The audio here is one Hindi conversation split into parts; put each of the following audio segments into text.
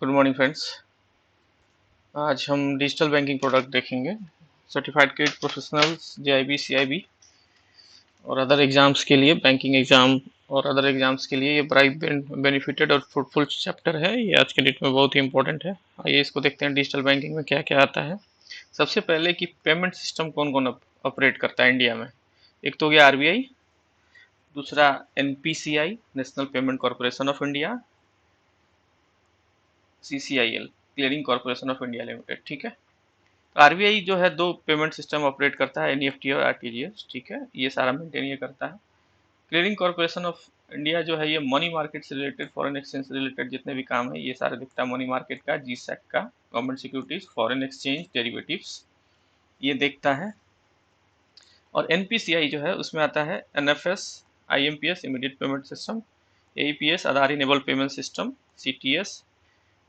Good morning friends. आज हम डिजिटल बैंकिंग प्रोडक्ट देखेंगे। Certified credit professionals JIB CIB और अदर एग्जाम्स के लिए, बैंकिंग एग्जाम और अदर एग्जाम्स के लिए ये बड़ा बेनिफिटेड और फ्रूटफुल चैप्टर है। ये आज के डेट में बहुत ही इंपॉर्टेंट है। आइए इसको देखते हैं डिजिटल बैंकिंग में क्या क्या आता है। सबसे पहले कि पेमेंट सिस्टम कौन कौन ऑपरेट करता है इंडिया में। एक तो हो गया आरबीआई, दूसरा NPCI National Payment Corporation of India, CCIL Clearing Corporation of India Limited. ठीक है। आरबीआई जो है दो पेमेंट सिस्टम ऑपरेट करता है, एनईएफटी और आरटीजीएस। ठीक है, ये सारा मेंटेन ये करता है। क्लियरिंग कॉर्पोरेशन ऑफ इंडिया जो है ये मनी मार्केट से रिलेटेड, फॉरेन एक्सचेंज से रिलेटेड जितने भी काम है ये सारे दिखता है। मनी मार्केट का, जी सैक का, government securities, foreign exchange, derivatives, ये देखता है। और एनपीसीआई जो है उसमें आता है NFS, IMPS immediate payment system, AEPS Aadhaar enable payment system, CTS,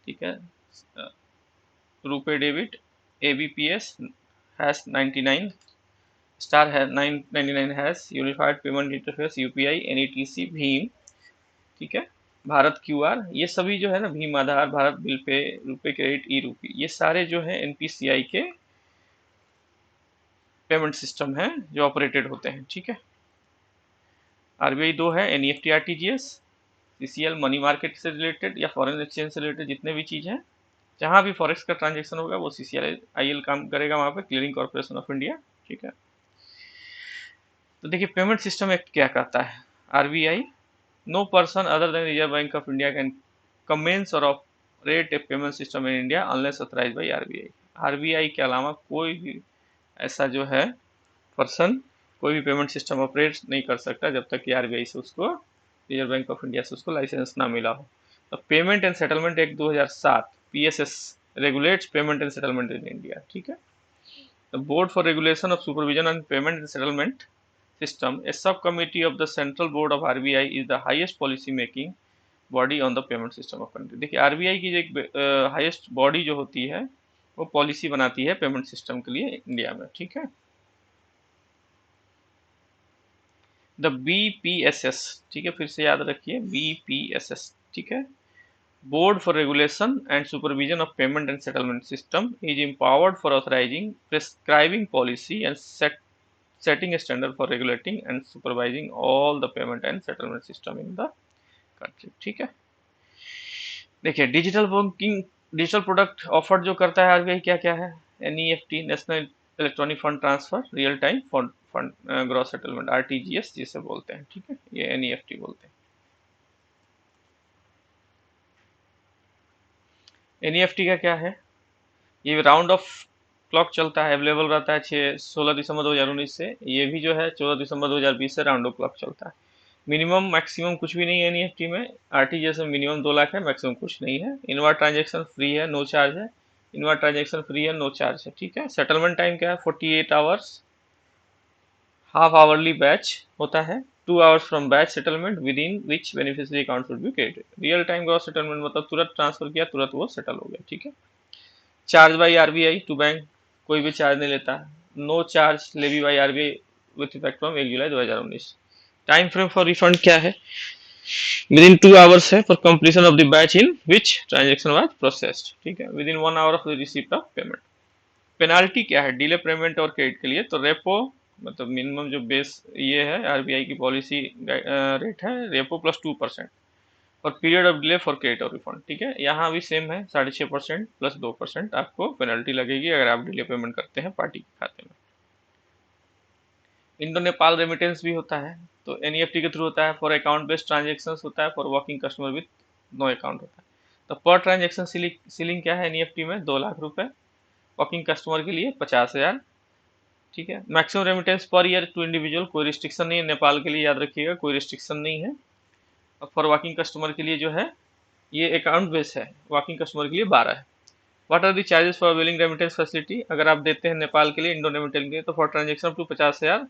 ठीक है, RuPay debit, ABPS, hash 99, star है 999 hash, unified payment interface, UPI, NETC, भीम। ठीक है, भारत क्यूआर, ये सभी जो है ना, भीम आधार, भारत बिल पे, रुपे क्रेडिट, ई रूपी, ये सारे जो है एनपीसीआई के पेमेंट सिस्टम है जो ऑपरेटेड होते हैं। ठीक है। आरबीआई दो है, NEFT, RTGS, CCL money market से रिलेटेड या फॉरेन एक्सचेंज से रिलेटेड जितने भी चीज है, जहां भी फॉरेक्स का ट्रांजेक्शन होगा वो सीसीएल आईएल काम करेगा वहां पे, क्लियरिंग कॉर्पोरेशन ऑफ इंडिया। ठीक है। तो देखिए पेमेंट सिस्टम एक क्या कहता है। RBI, no person other than Reserve Bank of India can commence और operate a payment system in India unless authorise by RBI. RBI के अलावा कोई भी ऐसा जो है पर्सन कोई भी पेमेंट सिस्टम ऑपरेट नहीं कर सकता जब तक कि आरबीआई से उसको, रिजर्व बैंक ऑफ इंडिया से उसको लाइसेंस ना मिला हो। तो payment and settlement act 2007 PSS regulates payment and settlement in India. ठीक है। The board for regulation of supervision and payment and settlement system, a subcommittee of the central board of RBI is the highest policy making body on the payment system of country। देखिए आरबीआई की जो एक हाईएस्ट बॉडी जो होती है वो पॉलिसी बनाती है पेमेंट सिस्टम के लिए इंडिया में। ठीक है। द बीपीएसएस, ठीक है, फिर से याद रखिए बीपीएसएस। ठीक है, board for regulation and supervision of payment and settlement system is empowered for authorising, prescribing policy and setting a standard for regulating and supervising all the payment and settlement system in the country। ठीक है। देखिए digital banking, digital product offer जो करता है आरबीआई क्या क्या है। NEFT national electronic fund transfer, real time fund fund gross settlement, RTGS जिसे बोलते हैं। ठीक है, ये एनईएफटी बोलते हैं। एनईएफटी का क्या है, ये राउंड ऑफ क्लॉक चलता है, अवेलेबल रहता है 16 दिसंबर 2019 से। ये भी जो है 14 दिसंबर 2020 से राउंड ऑफ क्लॉक चलता है। मिनिमम मैक्सिमम कुछ भी नहीं है एनईएफटी में। आरटीजीएस में मिनिमम 2 लाख है, मैक्सिमम कुछ नहीं है। इनवर्ट ट्रांजेक्शन फ्री है, नो चार्ज है। इनवर्ट ट्रांजेक्शन फ्री है, नो चार्ज है। ठीक है। सेटलमेंट टाइम क्या है, 48 आवर्स, हाफ आवरली बैच होता है, 2 hours from batch settlement with in which beneficiary account should be credited. Real time gross settlement मतलब तुरंत ट्रांसफर किया तुरंत वो सेटल हो गया। ठीक है। Charge by RBI to bank, कोई भी चार्ज नहीं लेता। No charge levy by RBI with effect from 1 July 2019। Time frame for refund क्या है, विद इन 2 आवर्स है for completion of the batch in which transaction was processed. ठीक है, within 1 hour of the receipt of payment. Penalty क्या है डिले पेमेंट और क्रेडिट के लिए, तो रेपो मतलब मिनिमम जो बेस ये है आरबीआई की पॉलिसी रेट है, रेपो प्लस 2%। और period of delay for credit और रिफंड। ठीक है, यहाँ भी सेम है, 6.5% प्लस 2% आपको पेनल्टी लगेगी अगर आप डिले पेमेंट करते हैं पार्टी के खाते में। इंडो नेपाल रेमिटेंस भी होता है, तो एनईएफटी के थ्रू होता है। फॉर अकाउंट बेस्ड ट्रांजेक्शन होता है, for working customer with no account होता है। तो पर ट्रांजेक्शन सीलिंग क्या है एनईएफटी में, 2 लाख रुपए, वर्किंग कस्टमर के लिए 50,000। ठीक है। Maximum remittance per year to individual, कोई रिस्ट्रिक्शन नहीं है नेपाल के लिए, याद रखिएगा कोई रिस्ट्रिक्शन नहीं है। और फॉर वर्किंग कस्टमर के लिए जो है ये अकाउंट बेस है, वर्किंग कस्टमर के लिए 12 है। What are the charges for billing remittance facility, अगर आप देते हैं नेपाल के लिए, इंडो रेमिटेंस के लिए, तो for transaction up to 50,000।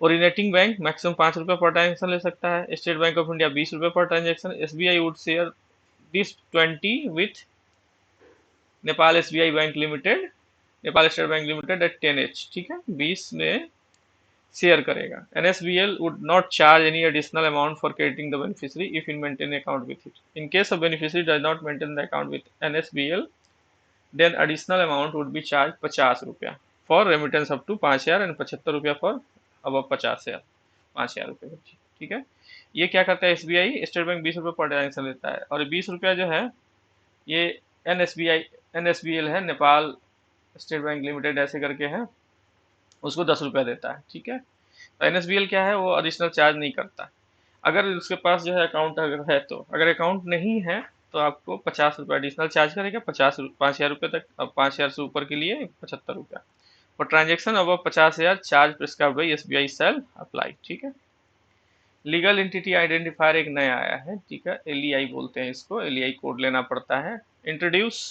Originating bank maximum 5 रुपये पर ट्रांजेक्शन ले सकता है। स्टेट बैंक ऑफ इंडिया 20 रुपये per transaction. SBI would share this 20 with Nepal SBI bank limited, Nepal state bank limited at 10H। ठीक है, 20 में शेयर करेगा। NSBL would not charge any additional amount for crediting the beneficiary if he maintain account with it. In case a beneficiary does not maintain the account with NSBL, then additional amount would be charged 50 रुपया for remittance up to 5,000 and 75 रुपया for above 50,000, 5,000 रुपये बच्चे, ठीक है। ये क्या करता है SBI, स्टेट बैंक 20 रुपये पर ट्रांजेक्शन लेता है, और 20 रुपया जो है ये NSBL है, नेपाल स्टेट बैंक लिमिटेड ऐसे करके है, उसको 10 रुपया देता है, ठीक है। तो NSBL क्या है, वो एडिशनल चार्ज नहीं करता। अगर उसके पास जो है अकाउंट अगर है, तो अगर अकाउंट नहीं है तो आपको 50 रुपये एडिशनल चार्ज करेगा, 5,000 रुपये तक। अब 5,000 से ऊपर के लिए 75 रुपया। फॉर ट्रांजेक्शन अब 50,000 charge prescribed by SBI shall apply, ठीक है। लीगल एंटिटी आइडेंटिफायर एक नया आया है, ठीक है, LEI बोलते हैं इसको, LEI कोड लेना पड़ता है। Introduce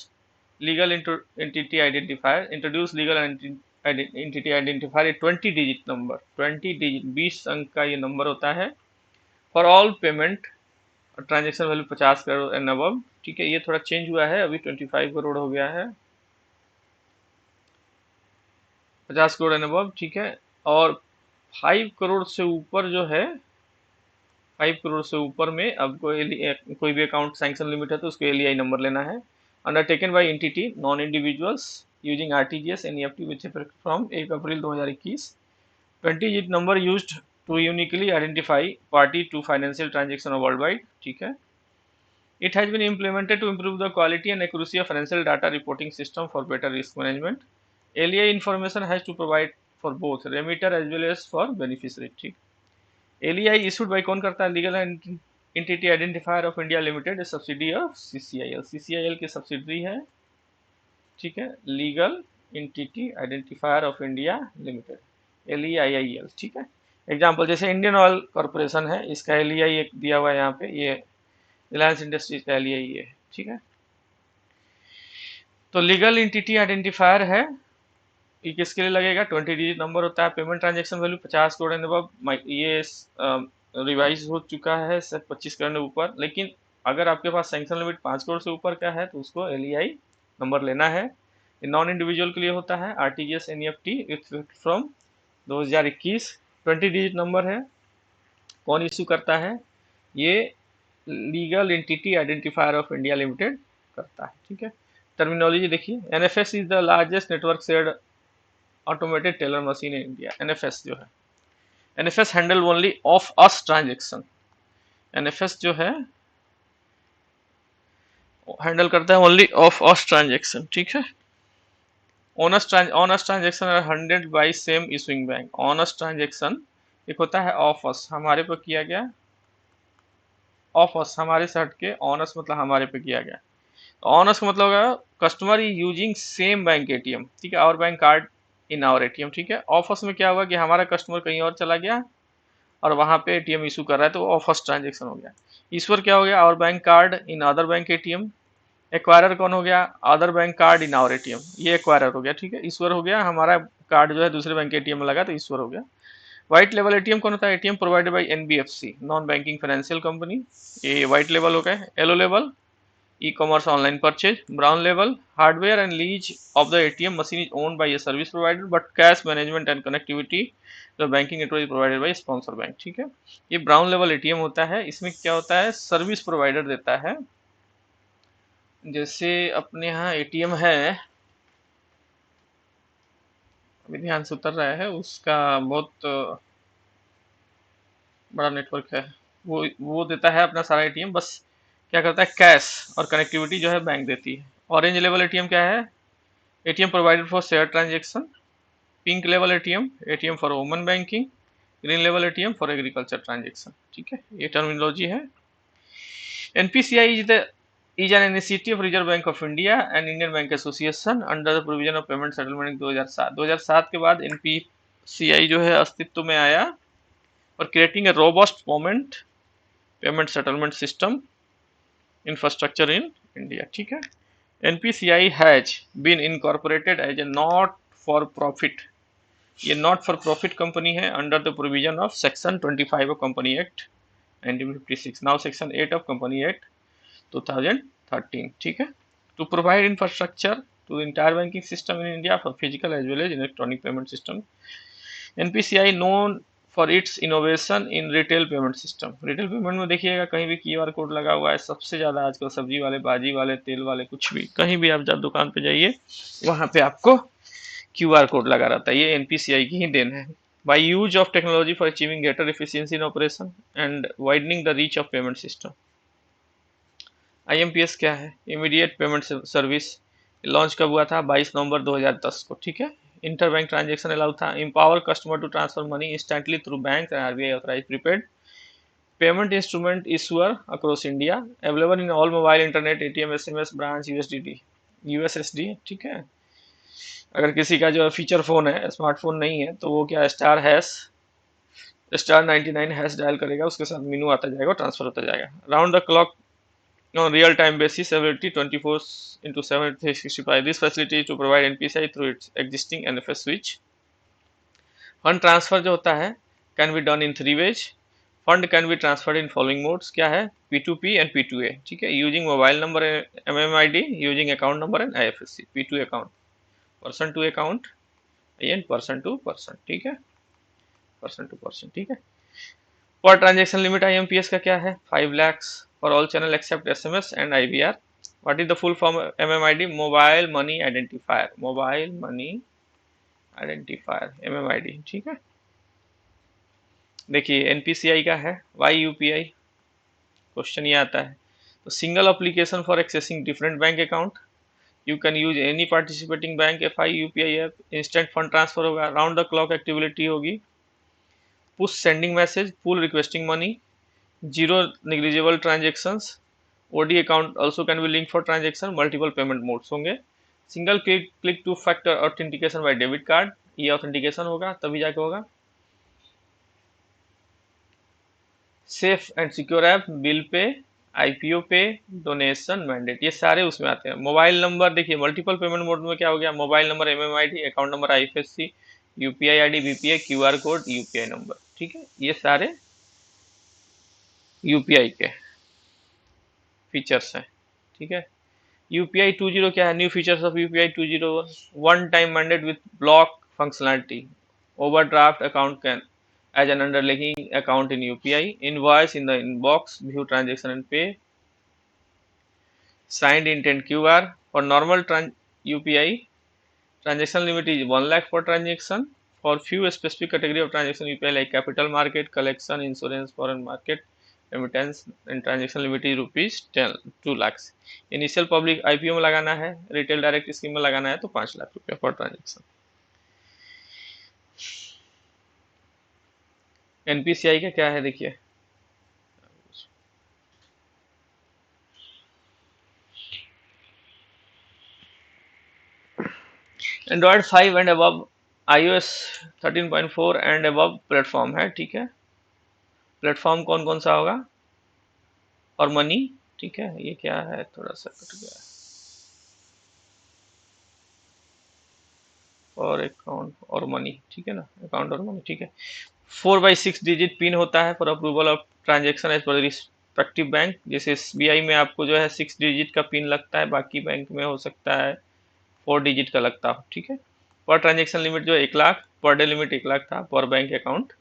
legal entity identifier, introduce legal entity identifier 20 digit number, 20 digit 20 अंक का ये नंबर होता है for all payment, transaction value 50 crore and above, ठीक है। ये थोड़ा चेंज हुआ है, अभी 25 करोड़ हो गया है, 50 करोड़ एंड अबव, ठीक है। और 5 करोड़ से ऊपर जो है, 5 करोड़ से ऊपर में अब कोई भी अकाउंट सैंक्शन लिमिट है तो उसको LEI नंबर लेना है। Undertaken by entity non individuals using RTGS NEFT which effect from 1 April 2021, 20 digit number used to uniquely identify party to financial transaction world wide, ठीक है। It has been implemented to improve the quality and accuracy of financial data reporting system for better risk management. LEI information has to provide for both remitter as well as for beneficiary, ठीक। LEI issued by कौन करता है, legal entity identifier of India limited, subsidy of CCIL, CCIL की सब्सिडरी है, ठीक है, legal entity identifier of India limited, LEIIL, ठीक है। एग्जाम्पल जैसे इंडियन ऑयल कॉर्पोरेशन है, इसका LEI एक दिया हुआ है यहाँ पे, ये रिलायंस इंडस्ट्रीज का LEI ये है, ठीक है। तो लीगल एंटिटी आइडेंटिफायर है, ये किसके लिए लगेगा, 20 डिजिट नंबर होता है, payment transaction value 50 crore and above, ये रिवाइज हो चुका है सिर्फ 25 करोड़ ऊपर, लेकिन अगर आपके पास सैंक्शन लिमिट 5 करोड़ से ऊपर का है तो उसको LEI नंबर लेना है। ये नॉन इंडिविजुअल के लिए होता है, RTGS NEFT effect from 2021, 20 digit number है। कौन इशू करता है, ये legal entity identifier of India limited करता है, ठीक है। टर्मिनोलॉजी देखिए, NFS is the largest network shared automated teller machine in India. NFS जो है, NFS handle only of us transaction, NFS जो है हैंडल करता है ओनली ऑफ अस ट्रांजेक्शन, ठीक है। On us transaction are handled by same issuing bank. On us transaction एक होता है ऑफ अस, हमारे पर किया गया, ऑफ अस हमारे से हटके, ऑन अस मतलब हमारे पे किया गया। ऑन अस का मतलब होगा customer using same bank ATM, ठीक है, और bank card in our ATM, ठीक है। ऑफ अस में क्या हुआ कि हमारा कस्टमर कहीं और चला गया और वहां पे ATM इशू कर रहा है, तो ऑफ अस ट्रांजेक्शन हो गया। ईश्वर क्या हो गया, और bank card in other bank ATM। Acquirer कौन हो गया, other bank card in our ATM, ये एक्वायरर हो गया, ठीक है। ईश्वर हो गया, हमारा कार्ड जो है दूसरे बैंक ATM में लगा तो ईश्वर हो गया। व्हाइट लेवल ATM कौन होता है, ATM provided by NBFC, non banking financial company, ये व्हाइट लेवल हो गया। Yellow level e-commerce online purchase, brown level hardware and lease of the ATM machine is owned by a service provider but cash management and connectivity the banking network is provided by sponsor bank, ठीक है। ये ब्राउन लेवल ATM होता है, इसमें क्या होता है, सर्विस प्रोवाइडर देता है। जैसे अपने यहाँ ATM है, अभी ध्यान से उतर रहा है, उसका बहुत बड़ा नेटवर्क है, वो देता है अपना सारा ATM, बस क्या करता है, कैश और कनेक्टिविटी जो है बैंक देती है। ऑरेंज लेवल ATM क्या है, ATM provided for share transaction. Pink level ATM for woman banking. Green level ATM for agriculture transaction, ठीक है, ये टर्मिनोलॉजी है। NPCI is an initiative of Reserve Bank of India and Indian Bank Association under the provision of payment settlement 2007। 2007 के बाद NPCI जो है अस्तित्व में आया और creating a robust payment settlement system infrastructure in India, ठीक है। NPCI has been incorporated as a not for profit, ये नॉट फॉर प्रॉफिट कंपनी है under the provision of section 25 of company act 1956, now section 8 of company act 2013, ठीक है। To provide infrastructure to the entire banking system in India for physical as well as electronic payment system. NPCI known for its innovation in retail payment system. Retail payment में देखिएगा कहीं भी क्यूआर कोड लगा हुआ है, सबसे ज्यादा आजकल सब्जी वाले, भाजी वाले, तेल वाले, कुछ भी कहीं भी आप जब दुकान पे जाइए वहां पे आपको क्यूआर कोड लगा रहता है। ये एनपीसीआई की ही देन है। By use of technology for achieving greater efficiency in operation and widening the reach of payment system. IMPS क्या है? Immediate payment service. लॉन्च कब हुआ था? 22 नवंबर 2010 को, ठीक है। इंटर बैंक ट्रांजेक्शन अलाउ था। Empower customer to transfer money instantly through bank and RBI authorise prepaid payment instrument issuer across India. Available in all mobile, internet, ATM, SMS, branch, USDD, USSD, ठीक है। अगर किसी का जो फीचर फोन है, स्मार्टफोन नहीं है, तो वो क्या स्टार 99 हैश डायल करेगा, उसके साथ मेनू आता जाएगा, ट्रांसफर होता जाएगा। Round the clock on real time basis availability 24 into 7 365. This facility is to provide NPCI through its existing NFS switch. Fund transfer जो होता है can be done in 3 ways. Fund can be transferred in following modes. क्या है? P2P एंड P2A, ठीक है। Using mobile number MMID, using account number and IFSC। P2 account, person to account and person to person, ठीक है। पर्सन टू पर्सन, ठीक है। पर ट्रांजेक्शन लिमिट आईएमपीएस का क्या है? 5 lakhs for all channel except SMS and IVR. What is the full form MMID? Mobile money identifier. Mobile money identifier, MMID, ठीक है। देखिए एनपीसीआई का है वाई यूपीआई, क्वेश्चन ये आता है। तो single application for accessing different bank account. You can use any participating bank FI UPI app. Instant fund transfer होगा, राउंड द क्लॉक एक्टिविटी होगी। Push sending message, pull requesting money, zero negligible transactions। OD account also can be linked for transaction। Multiple payment modes होंगे। Single click two factor authentication by debit card, ये ऑथेंटिकेशन होगा तभी जाके होगा। Safe and secure app, bill pay, IPO pay, donation mandate, ये सारे उसमें आते हैं। मोबाइल नंबर देखिए मल्टीपल पेमेंट मोड में क्या हो गया? Mobile number MMID, account number IFSC, UPI ID, BPI, QR code, UPI number, ठीक है। ये सारे यूपीआई के फीचर्स हैं, ठीक है। यूपीआई 20 क्या है? New features of UPI 20। One time mandate with block functionality. Overdraft account can as an underlinking account in UPI. Invoice in the inbox, view transaction and pay. Signed intent QR for normal UPI. transaction limit is 1 lakh per transaction. For few specific category of transaction UPI like capital market, collection, insurance, foreign market, remittance, and transaction limit is rupees 2 lakhs. Initial public IPO में लगाना है, रिटेल डायरेक्ट स्कीम में लगाना है तो 5 लाख रुपया पर ट्रांजेक्शन। एनपीसीआई का क्या है देखिए, Android 5 and above, iOS 13.4 and above platform है, ठीक है। प्लेटफॉर्म कौन कौन सा होगा? और मनी, ठीक है। ये क्या है? थोड़ा सा कट गया। और अकाउंट और मनी, ठीक है ना, अकाउंट और मनी, ठीक है। 4/6 डिजिट पिन होता है for approval of transaction as per respective bank. जैसे एसबीआई में आपको जो है 6 डिजिट का पिन लगता है, बाकी बैंक में हो सकता है 4 डिजिट का लगता हो, ठीक है। पर ट्रांजेक्शन लिमिट जो है 1 lakh, per day limit 1 lakh था per bank account.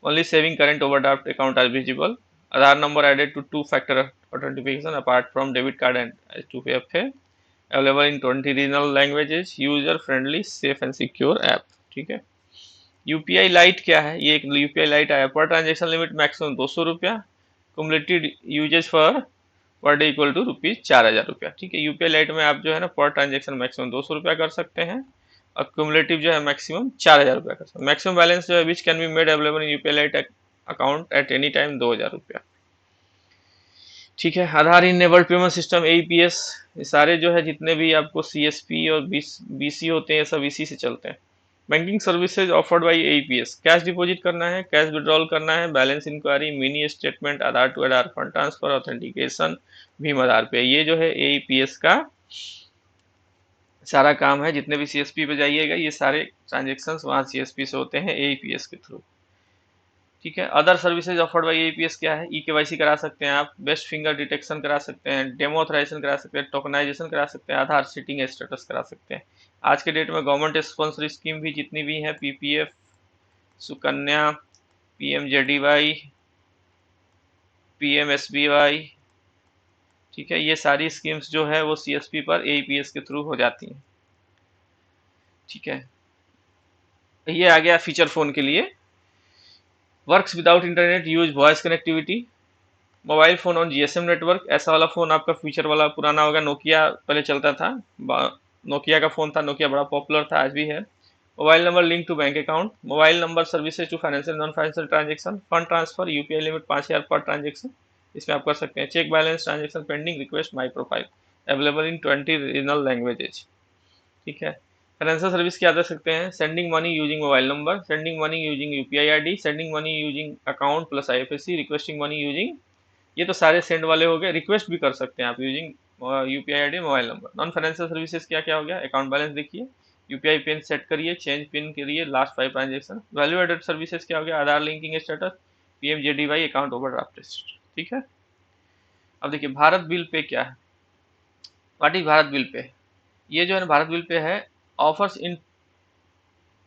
Only saving current overdraft account are visible. Aadhaar number added to 2 factor authentication apart from debit card and H2PF। Available in 20 regional languages. User friendly, safe and secure app, ठीक है। यूपीआई लाइट क्या है? ये एक यूपीआई लाइट आया। पर ट्रांजेक्शन लिमिट मैक्सिमम 200 रुपया। Cumulated usages for per day equal to rupees 4000 रुपया, ठीक है। यूपीआई लाइट में आप जो है ना पर ट्रांजेक्शन मैक्सिमम 200 रुपया कर सकते हैं और क्यूमुलेटिव जो है मैक्सिमम 4000 रुपया कर सकते हैं। मैक्सिमम बैलेंस जो है which can be made available in UPI light account at any time 2000 रुपया, ठीक है। आधार इनेबल्ड पेमेंट सिस्टम एईपीएस, ये सारे जो है जितने भी आपको सीएसपी और बीसी होते हैं सब इसी से चलते हैं। Banking services offered by AEPS, cash deposit करना है, कैश विड्रॉल करना है, balance enquiry, mini statement, Aadhaar to Aadhaar fund transfer, authentication, भीम आधार पे, ये जो है एईपीएस का सारा काम है। जितने भी सीएसपी पे जाइएगा ये सारे ट्रांजेक्शन वहाँ सीएसपी से होते हैं एईपीएस के थ्रू, ठीक है। Other services offered by AEPS क्या है? ईकेवाईसी करा सकते हैं आप, बेस्ट फिंगर डिटेक्शन करा सकते हैं, डेमो ऑथराइजेशन करा सकते हैं, टोकनाइजेशन करा सकते हैं, आधार सीटिंग स्टेटस करा सकते हैं। आज के डेट में गवर्नमेंट स्पॉन्सर स्कीम भी जितनी भी हैं, पीपीएफ, सुकन्या, PMJDY, PMSBY, ठीक है, ये सारी स्कीम्स जो है वो CSP पर AEPS के थ्रू हो जाती हैं। ठीक है, ये आ गया फीचर फोन के लिए। Works without internet, use voice connectivity, mobile phone on GSM network. ऐसा वाला फोन आपका फीचर वाला पुराना होगा, नोकिया पहले चलता था, नोकिया का फोन था, नोकिया बड़ा पॉपुलर था, आज भी है। Mobile number link to bank account, mobile number services to financial non financial transaction, fund transfer, UPI limit 5,000 per transaction, इसमें आप कर सकते हैं। Check balance, transaction pending, request my profile, available in 20 regional languages. ठीक है, फाइनेंशियल सर्विस क्या दे सकते हैं? Sending money using mobile number, sending money using UPI ID, sending money using account plus IFSC, requesting money using, ये तो सारे सेंड वाले हो गए। रिक्वेस्ट भी कर सकते हैं आप using UPI ID, mobile number. Non financial services क्या क्या हो गया? अकाउंट बैलेंस देखिए, UPI पिन सेट करिए, चेंज पिन करिए, last 5 transaction. Value added services क्या हो गया? Aadhaar linking status, PMJDY account overdraft. ठीक है, अब देखिए भारत बिल पे क्या है। व्हाट इज भारत बिल पे? ये जो है भारत बिल पे है, offers in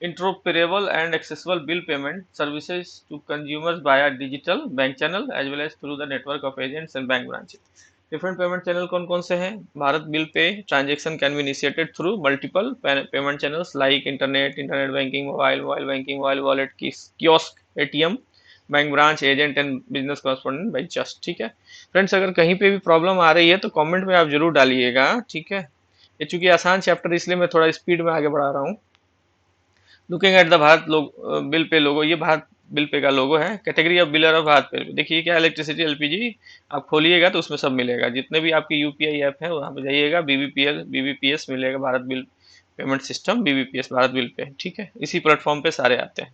interoperable and accessible bill payment services to consumers via digital bank channel as well as through the network of agents and bank branches. Different payment channel कौन कौन से हैं? भारत बिल पे transaction can be initiated through multiple payment channels like internet banking, mobile banking, mobile wallet, kiosk, ATM, bank branch, agent and business correspondent by just. ठीक है फ्रेंड्स, अगर कहीं पे भी प्रॉब्लम आ रही है तो कमेंट में आप जरूर डालिएगा। ठीक है, ये चूंकि आसान चैप्टर इसलिए मैं थोड़ा स्पीड में आगे बढ़ा रहा हूँ। Looking at the Bharat bill pay logo, ये भारत बिल पे का लोगो है। Category of biller of Bharat pay, देखिए क्या, इलेक्ट्रिसिटी, LPG, आप खोलिएगा तो उसमें सब मिलेगा, जितने भी आपके UPI ऐप है वहाँ पे जाइएगा, BBPS मिलेगा, Bharat bill payment system, BBPS Bharat bill पे। ठीक है, इसी प्लेटफॉर्म पे सारे आते हैं।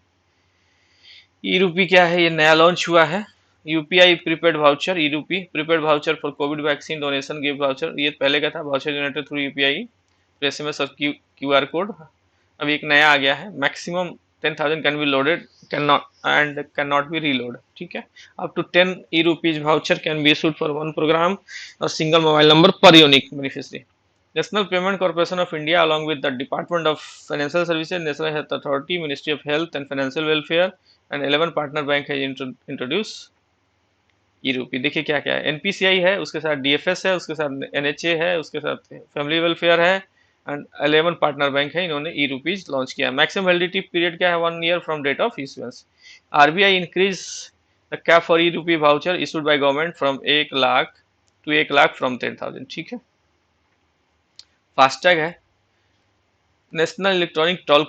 ई रूपी क्या है? ये नया लॉन्च हुआ है। UPI prepaid voucher, e rupee prepaid voucher for covid vaccine donation gift voucher, ये पहले का था, voucher generated through UPI, SMS और QR कोड। अब एक नया आ गया है, maximum 10,000 can be loaded, can not be reload. ठीक है, up to 10 e rupees voucher can be issued for one program और सिंगल मोबाइल नंबर पर unique beneficiary. National payment corporation of India along with the Department of Financial Services, National Health Authority, Ministry of Health and Financial Welfare and 11 partner bank है इंट्रोड्यूस ई रूपी। देखिए क्या क्या है, NPCI है, उसके साथ DFS है, उसके साथ NHA है, उसके साथ फैमिली वेलफेयर है एंड 11 पार्टनर बैंक है, इन्होंने ई रुपीज लॉन्च किया। मैक्सिमम वैलिडिटी पीरियड क्या है? 1 year from date of issuance. RBI increase the cap for e rupee voucher issued by government from 1 lakh to 1 lakh from 10,000। ठीक है, फास्टैग है, नेशनल इलेक्ट्रॉनिक टोल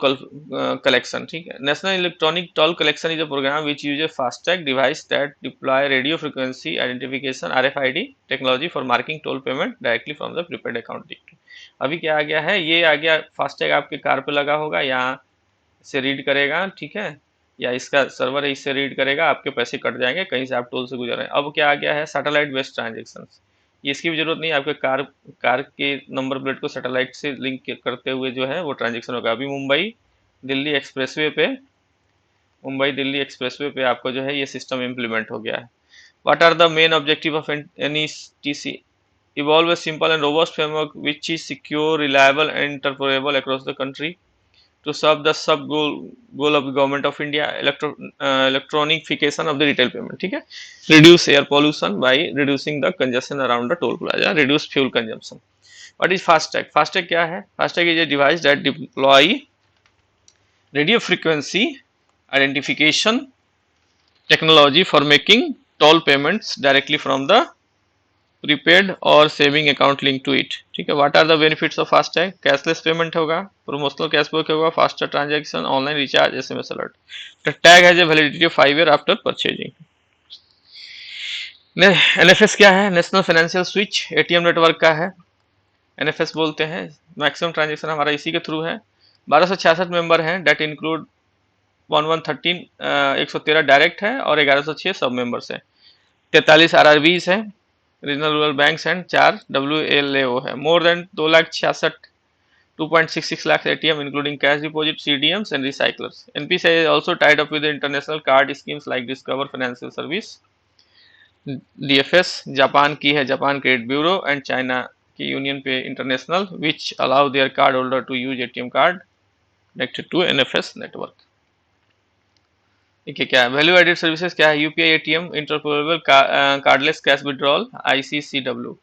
कलेक्शन। ठीक है, national electronic toll collection is a program which use a FASTag device that deploy radio frequency identification RFID technology for marking toll payment directly from the prepaid account. अभी क्या आ गया है? ये आ गया फास्टैग आपके कार पे लगा होगा, यहाँ से रीड करेगा। ठीक है, या इसका सर्वर है, इससे रीड करेगा, आपके पैसे कट जाएंगे कहीं से आप टोल से गुजर रहे हैं। अब क्या आ गया है? सैटेलाइट बेस्ड ट्रांजेक्शन, इसकी भी जरूरत नहीं, आपके कार के नंबर प्लेट को सैटेलाइट से लिंक करते हुए जो है वो ट्रांजेक्शन होगा। अभी मुंबई दिल्ली एक्सप्रेसवे पे आपको जो है ये सिस्टम इम्प्लीमेंट हो गया है। What are the main objective of NETC? Evolve a simple and robust framework which is secure, reliable, and interoperable across the country to serve the sub goal of the government of India, electronification of the retail payment. ठीक है, reduce air pollution by reducing the congestion around the toll plaza, reduce fuel consumption. What is FASTag? FASTag क्या है? FASTag is a device that deploy radio frequency identification technology for making toll payments directly from the prepaid और saving account link to it. ठीक है, what are the benefits of FASTag? Cashless payment होगा, प्रमोशनल कैशबैक होगा, faster transaction, online recharge, SMS alert. The tag has a validity of 5 year after purchasing. NFS क्या है? National financial switch, ATM network का है, NFS बोलते हैं। मैक्सिमम ट्रांजेक्शन हमारा इसी के थ्रू है। 1266 मेंबर हैं, डेट इंक्लूड 113 डायरेक्ट है और 1106 सब मेंबर्स हैं। 43 RRBs है, regional rural banks and 4 WLAO है। More than 2,66,2.66 lakh ATM including cash deposit, CDMs and recyclers. NPCI is also tied up with international card schemes like Discover Financial Service, DFS, Japan की है Japan credit bureau, and China की Union Pay International, which allow their card holder to use ATM card connected to NFS network. देखिए क्या है वैल्यू एडेड सर्विसेज क्या है, UPI ATM interoperable cardless cash withdrawal ICCW.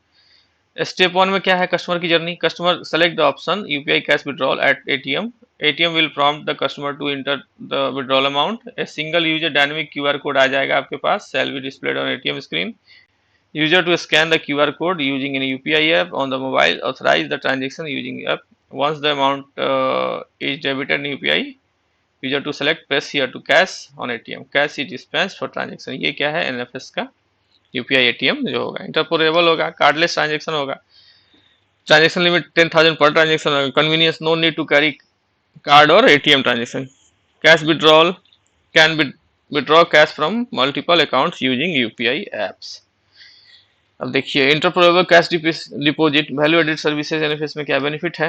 Step one में क्या है, कस्टमर की journey, customer select the option UPI cash withdrawal at ATM, ATM will prompt the customer to enter the withdrawal amount, a single user dynamic QR code आ जाएगा आपके पास, shall be displayed on ATM screen, user to scan the QR code using an UPI app on the mobile, authorize the transaction using the app. Once the amount is debited in UPI, user to select press here to cash on ATM. Cash is dispensed for transaction. ये क्या है, NFS का UPI ATM जो होगा, इंटरपोलेबल होगा, कार्डलेस ट्रांजेक्शन होगा, ट्रांजेक्शन लिमिट 10,000 पर ट्रांजेक्शन होगा, convenience, no need to carry card और ATM transaction, cash withdrawal can be withdraw cash from multiple accounts using UPI apps. अब देखिए interoperable cash deposit value added services NFS में क्या बेनिफिट है,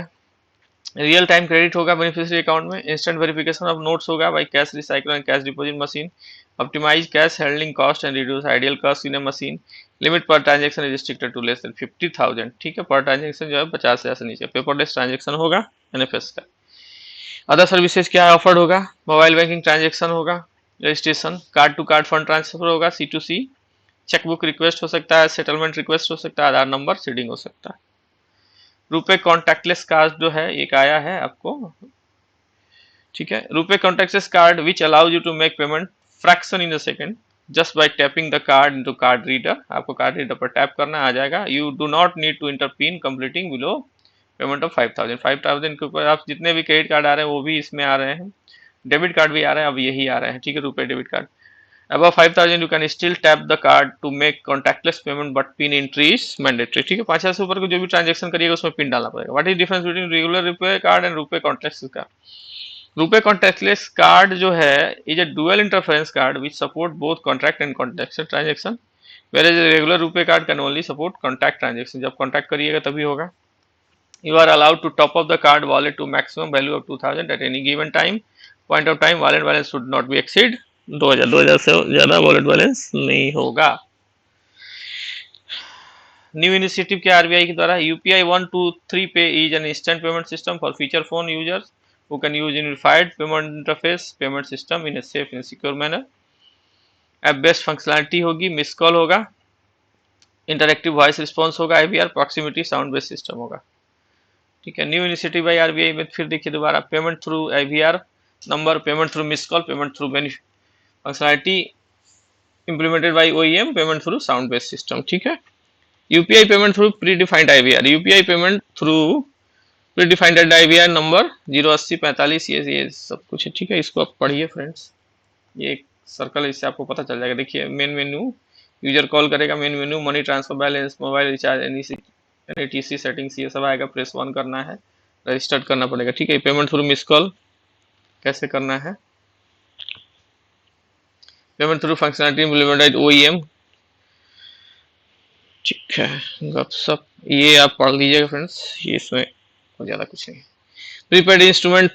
रियल टाइम क्रेडिट होगा बेनिफिशियरी अकाउंट में, इंस्टेंट वेरिफिकेशन ऑफ नोट्स होगा by cash recycle and cash deposit machine, optimise cash handling cost and reduce idle cost in a machine, limit per transaction is restricted to less than 50,000, ठीक है, पर ट्रांजेक्शन जो है 50,000 से नीचे, पेपरलेस ट्रांजेक्शन होगा एनएफएस का। अदर सर्विसेज क्या है ऑफर्ड होगा, मोबाइल बैंकिंग ट्रांजेक्शन होगा, registration, card to card fund transfer होगा C2C, चेकबुक रिक्वेस्ट हो सकता है, सेटलमेंट रिक्वेस्ट हो सकता है, आधार नंबर सीडिंग हो सकता है। रुपए कॉन्टैक्टलेस कार्ड जो है एक आया है आपको, ठीक है, RuPay contactless card which allows you to make payment fraction in a second just by tapping the card into card reader, आपको कार्ड रीडर पर टैप करना आ जाएगा, you do not need to enter pin completing below payment of 5,000 के ऊपर आप जितने भी क्रेडिट कार्ड आ रहे हैं वो भी इसमें आ रहे हैं, डेबिट कार्ड भी आ रहे हैं, अब यही आ रहे हैं, ठीक है, रुपए debit card. Above 5,000 you can still tap the card to make contactless payment but pin entry is mandatory, ठीक है, 5,000 से ऊपर को जो भी ट्रांजेक्शन करिएगा उसमें पिन डालना पड़ेगा। What is difference between regular RuPay card and RuPay contactless card, RuPay contactless card जो है is a dual interference card which support both contract and contact transaction, whereas regular RuPay card can only support contact transaction, जब कॉन्टैक्ट करिएगा तभी होगा। You are allowed to top up the card wallet to maximum value of 2,000 at any given time. Point of time wallet balance should not be exceed 2,000 से ज्यादा वॉलेट बैलेंस नहीं होगा। न्यू इनिशिएटिव क्या आरबीआई के द्वारा, यूपीआई 123 पे is an instant payment system for feature phone users who can use unified payment interface payment system in a safe and secure manner. App best functionality होगी, मिस कॉल होगा, इंटरएक्टिव वॉइस रिस्पॉन्स होगा, IVR proximity sound based system होगा, ठीक है। न्यू इनिशिएटिव बाय आरबीआई में फिर देखिए दोबारा, payment through IVR number, payment through miss call, payment through functionality implemented by OEM, payment through sound based system, ठीक है। UPI payment through pre defined IVR, UPI payment through pre defined IVR number 08045, ये सब कुछ है, ठीक है, इसको आप पढ़िए फ्रेंड्स, ये एक सर्कल है, इससे आपको पता चल जाएगा। देखिए मेन मेन्यू, यूजर कॉल करेगा, main menu, money transfer, balance, mobile recharge, NETC settings, ये सब आएगा, प्रेस 1 करना है, रजिस्टर्ड करना पड़ेगा, ठीक है। पेमेंट थ्रू मिस कॉल कैसे करना है, payment through functionality implemented OEM, ठीक है, गपशप ये आप पढ़ लीजिएगा फ्रेंड्स, ये इसमें ज्यादा कुछ नहीं। प्रीपेड इंस्ट्रूमेंट,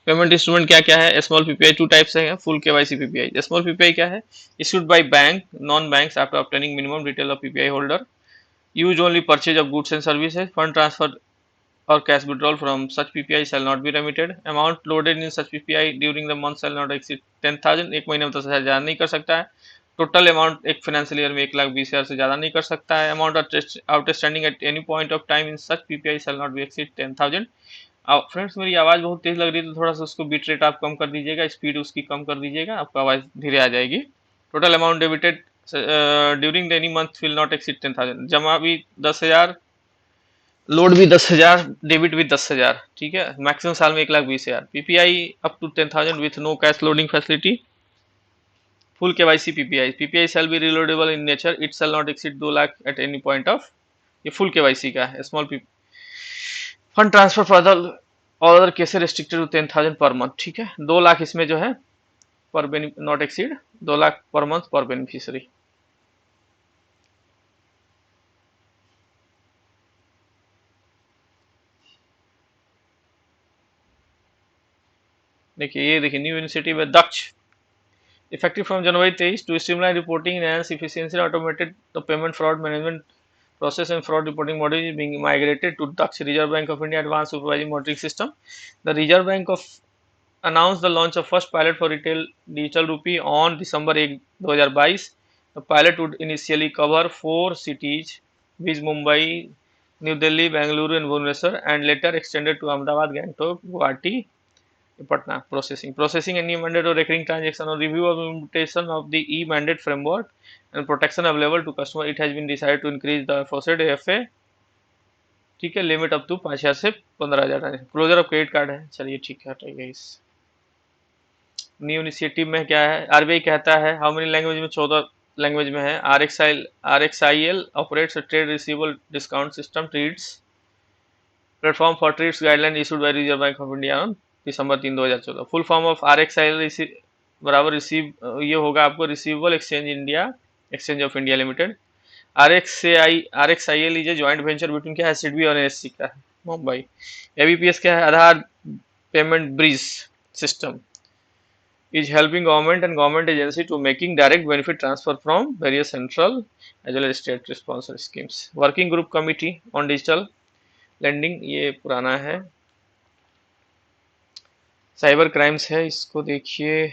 पेमेंट इंस्ट्रूमेंट क्या क्या है, स्मॉल पीपीआई 2 टाइप से है, full KYC PPI. Small PPI क्या है, issued by bank non banks after obtaining minimum detail of PPI holder, use only purchase of goods and services, fund transfer or cash withdrawal from such PPI shall not be remitted. Amount loaded in such PPI during the month shall not exceed 10,000, एक महीने में 10,000 ज्यादा नहीं कर सकता है। टोटल अमाउंट एक फाइनेंशियल ईयर में 1,20,000 से ज्यादा नहीं कर सकता है। Amount outstanding at any point of time in such PPI shall not be exceed 10,000। Friends मेरी आवाज बहुत तेज लग रही है तो थोड़ा सा उसको बीट रेट आप कम कर दीजिएगा, स्पीड उसकी कम कर दीजिएगा, आपको आवाज धीरे आ जाएगी। Total amount debited during any month will not exceed 10,000, जमा भी 10,000, लोड भी 10,000, डेबिट भी 10,000, ठीक है। मैक्सिमम साल में 1,20,000। PPI up to 10,000 with no cash loading facility. Full KYC PPI, PPI shall be reloadable in nature, it shall not exceed 2 lakh at any point of, ये फुल केवाईसी का है। Small fund transfer for all other cases restricted to 10,000 per month, ठीक है। 2 लाख इसमें जो है पर not exceed 2 lakh per month पर बेनिफिशियरी। देखिए ये देखिए न्यू इनिशिएटिव है दक्ष, effective from January 23 to streamline reporting, enhance efficiency, and automated the payment fraud management process and fraud reporting model is being migrated to Daksh Reserve Bank of India Advanced Supervisory Monitoring System. The Reserve Bank of announced the launch of first pilot for retail digital rupee on December 1, 2022. The pilot would initially cover 4 cities, viz. Mumbai, New Delhi, Bengaluru, and Bhubaneswar, and later extended to Ahmedabad, Gangtok, Guwahati, Patna. Processing any mandate or recurring transaction or review of implementation of the e-mandate framework and protection available to customer. It has been decided to increase the faucet AFA, ठीक है, लिमिट अप टू 5,000 से 15,000। क्लोजर ऑफ क्रेडिट कार्ड है, चलिए ठीक है, हटाइए इस न्यू इनिशिएटिव में। क्या है, आरबीआई कहता है हाउ मेनी लैंग्वेज में, 14 लैंग्वेज में है। RXIL operates trade receivable discount system TReDS platform for TReDS guideline issued by Reserve Bank of India on December 3, 2014। Full form of RXIL बराबर रिसीव, ये होगा आपको receivable exchange India, exchange of India limited. RXIL is a joint venture between क्या है, सिडबी और एनएससी का है, मुंबई। एबीपीएस क्या है, Aadhaar payment bridge system is helping government and government agency to making direct benefit transfer from various central as well as state responsible schemes। Working group committee on digital lending, ये पुराना है। साइबर क्राइम्स है, इसको देखिए।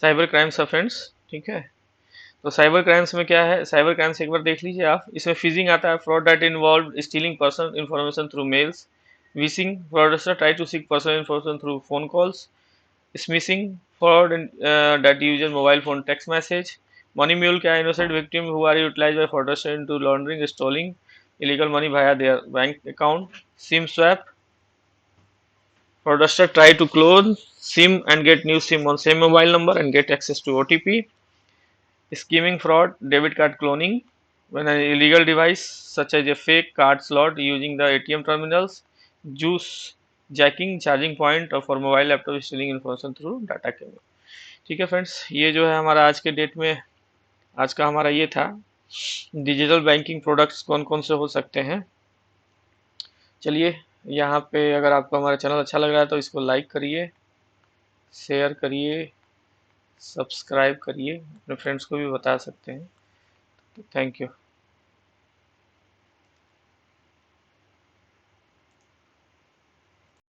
साइबर क्राइम्स ऑफेंस, ठीक है। तो साइबर क्राइम्स में क्या है, साइबर क्राइम्स एक बार देख लीजिए आप। इसमें फिजिंग आता है, fraud that involve stealing personal information through mails. Vishing, fraudster try to seek personal information through phone calls. Smishing, fraud that uses mobile phone text message। Money mule क्या है, innocent victim who are utilized by fraudsters into laundering, stealing illegal money via their bank account। SIM swap, fraudster try to clone SIM and get new SIM on same mobile number and get access to OTP। Scheming fraud, debit card cloning, when an illegal device such as a fake card slot using the ATM terminals। Juice jacking, charging point for mobile laptop stealing information through data cable। ठीक है फ्रेंड्स, ये जो है हमारा आज के डेट में, आज का हमारा ये था डिजिटल बैंकिंग प्रोडक्ट्स कौन कौन से हो सकते हैं। चलिए, यहाँ पे अगर आपको हमारा चैनल अच्छा लग रहा है तो इसको लाइक करिए, शेयर करिए, सब्सक्राइब करिए, अपने फ्रेंड्स को भी बता सकते हैं। Thank you.